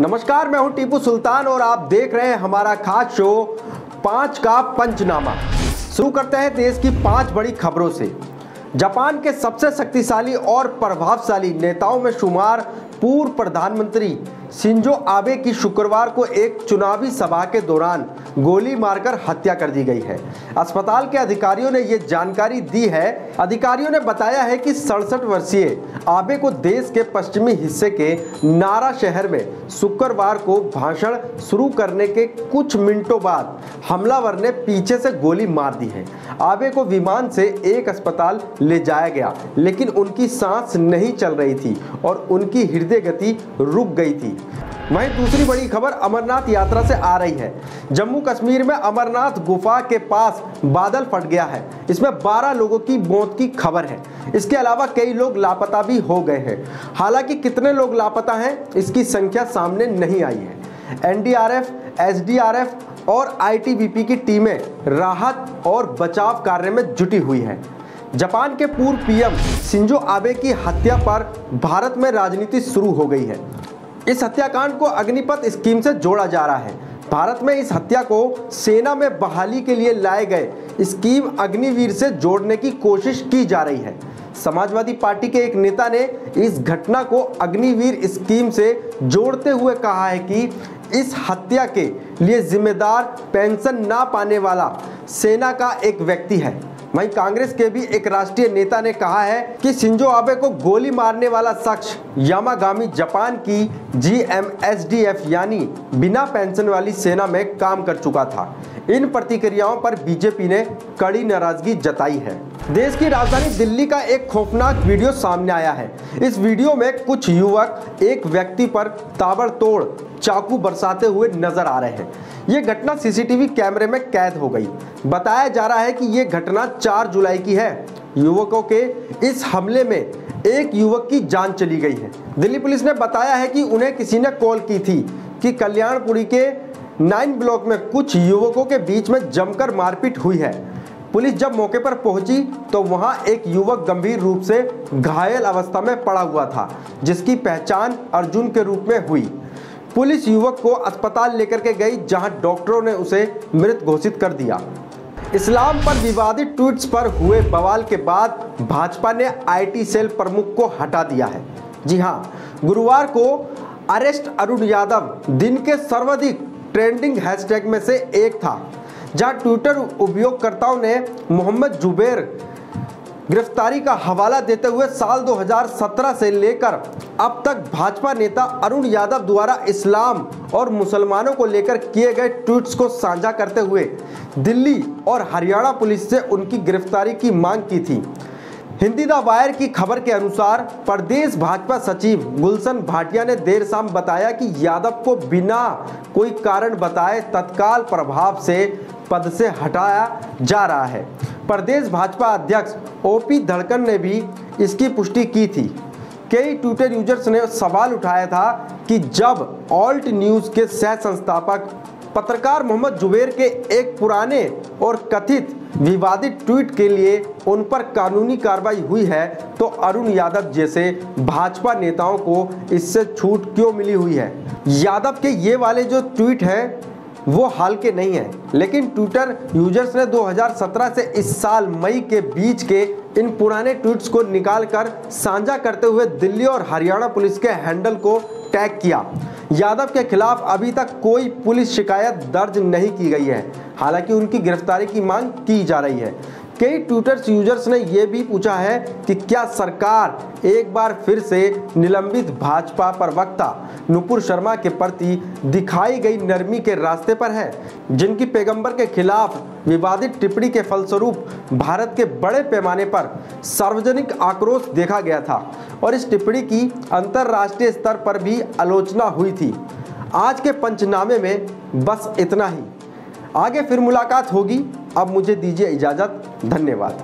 नमस्कार, मैं हूं टीपू सुल्तान और आप देख रहे हैं हमारा खास शो 5 का पंचनामा। शुरू करते हैं देश की 5 बड़ी खबरों से। जापान के सबसे शक्तिशाली और प्रभावशाली नेताओं में शुमार पूर्व प्रधानमंत्री शिंजो आबे की शुक्रवार को एक चुनावी सभा के दौरान गोली मारकर हत्या कर दी गई है। अस्पताल के अधिकारियों ने ये जानकारी दी है। अधिकारियों ने बताया है कि 67 वर्षीय आबे को देश के पश्चिमी हिस्से के नारा शहर में शुक्रवार को भाषण शुरू करने के कुछ मिनटों बाद हमलावर ने पीछे से गोली मार दी है। आबे को विमान से एक अस्पताल ले जाया गया, लेकिन उनकी सांस नहीं चल रही थी और उनकी हृदय गति रुक गई थी। वहीं दूसरी बड़ी खबर अमरनाथ यात्रा से आ रही है। जम्मू कश्मीर में अमरनाथ गुफा के पास बादल फट गया है। इसमें 12 लोगों की मौत की खबर है। इसके अलावा कई लोग लापता भी हो गए हैं। हालांकि कितने लोग लापता हैं, इसकी संख्या सामने नहीं आई है। एनडीआरएफ, एसडीआरएफ और आईटीबीपी की टीमें राहत और बचाव कार्य में जुटी हुई है। जापान के पूर्व पीएम शिंजो आबे की हत्या पर भारत में राजनीति शुरू हो गई है। इस हत्याकांड को अग्निपथ स्कीम से जोड़ा जा रहा है। भारत में इस हत्या को सेना में बहाली के लिए लाए गए स्कीम अग्निवीर से जोड़ने की कोशिश की जा रही है। समाजवादी पार्टी के एक नेता ने इस घटना को अग्निवीर स्कीम से जोड़ते हुए कहा है कि इस हत्या के लिए जिम्मेदार पेंशन ना पाने वाला सेना का एक व्यक्ति है। वहीं कांग्रेस के भी एक राष्ट्रीय नेता ने कहा है कि शिंजो आबे को गोली मारने वाला शख्स यामागामी जापान की जीएमएसडीएफ यानी बिना पेंशन वाली सेना में काम कर चुका था। इन प्रतिक्रियाओं पर बीजेपी ने कड़ी नाराजगी जताई है। देश की राजधानी दिल्ली का एक खौफनाक वीडियो सामने आया है। इस वीडियो में कुछ युवक एक व्यक्ति पर ताबड़तोड़ चाकू बरसाते हुए नजर आ रहे हैं। ये घटना सीसीटीवी कैमरे में कैद हो गई। बताया जा रहा है कि ये घटना 4 जुलाई की है। युवकों के इस हमले में एक युवक की जान चली गई है। दिल्ली पुलिस ने बताया है कि उन्हें किसी ने कॉल की थी कि कल्याणपुरी के 9 ब्लॉक में कुछ युवकों के बीच में जमकर मारपीट हुई है। पुलिस जब मौके पर पहुंची तो वहां एक युवक गंभीर रूप से घायल अवस्था में पड़ा हुआ था, जिसकी पहचान अर्जुन के रूप में हुई। पुलिस युवक को अस्पताल लेकर के गई, जहां डॉक्टरों ने उसे मृत घोषित कर दिया। इस्लाम पर विवादित ट्वीट्स पर हुए बवाल के बाद भाजपा ने आईटी सेल प्रमुख को हटा दिया है। जी हां, गुरुवार को अरेस्ट अरुण यादव दिन के सर्वाधिक ट्रेंडिंग हैशटैग में से एक था, जहां ट्विटर उपयोगकर्ताओं ने मोहम्मद जुबैर गिरफ्तारी का हवाला देते हुए साल 2017 से लेकर अब तक भाजपा नेता अरुण यादव द्वारा इस्लाम और मुसलमानों को लेकर किए गए ट्वीट्स को साझा करते हुए दिल्ली और हरियाणा पुलिस से उनकी गिरफ्तारी की मांग की थी। हिंदी द वायर की खबर के अनुसार प्रदेश भाजपा सचिव गुलशन भाटिया ने देर शाम बताया कि यादव को बिना कोई कारण बताए तत्काल प्रभाव से पद से हटाया जा रहा है। प्रदेश भाजपा अध्यक्ष ओपी धड़कन ने भी इसकी पुष्टि की थी। कई ट्विटर यूजर्स ने सवाल उठाया था कि जब ऑल्ट न्यूज़ के सह संस्थापक पत्रकार मोहम्मद जुबैर के एक पुराने और कथित विवादित ट्वीट के लिए उन पर कानूनी कार्रवाई हुई है, तो अरुण यादव जैसे भाजपा नेताओं को इससे छूट क्यों मिली हुई है। यादव के ये वाले जो ट्वीट हैं वो हाल के नहीं है, लेकिन ट्विटर यूजर्स ने 2017 से इस साल मई के बीच के इन पुराने ट्वीट्स को निकालकर साझा करते हुए दिल्ली और हरियाणा पुलिस के हैंडल को टैग किया। यादव के खिलाफ अभी तक कोई पुलिस शिकायत दर्ज नहीं की गई है। हालांकि उनकी गिरफ्तारी की मांग की जा रही है। कई ट्विटर यूजर्स ने यह भी पूछा है कि क्या सरकार एक बार फिर से निलंबित भाजपा प्रवक्ता नुपुर शर्मा के प्रति दिखाई गई नरमी के रास्ते पर है, जिनकी पैगंबर के खिलाफ विवादित टिप्पणी के फलस्वरूप भारत के बड़े पैमाने पर सार्वजनिक आक्रोश देखा गया था और इस टिप्पणी की अंतर्राष्ट्रीय स्तर पर भी आलोचना हुई थी। आज के पंचनामे में बस इतना ही। आगे फिर मुलाकात होगी। अब मुझे दीजिए इजाज़त। धन्यवाद।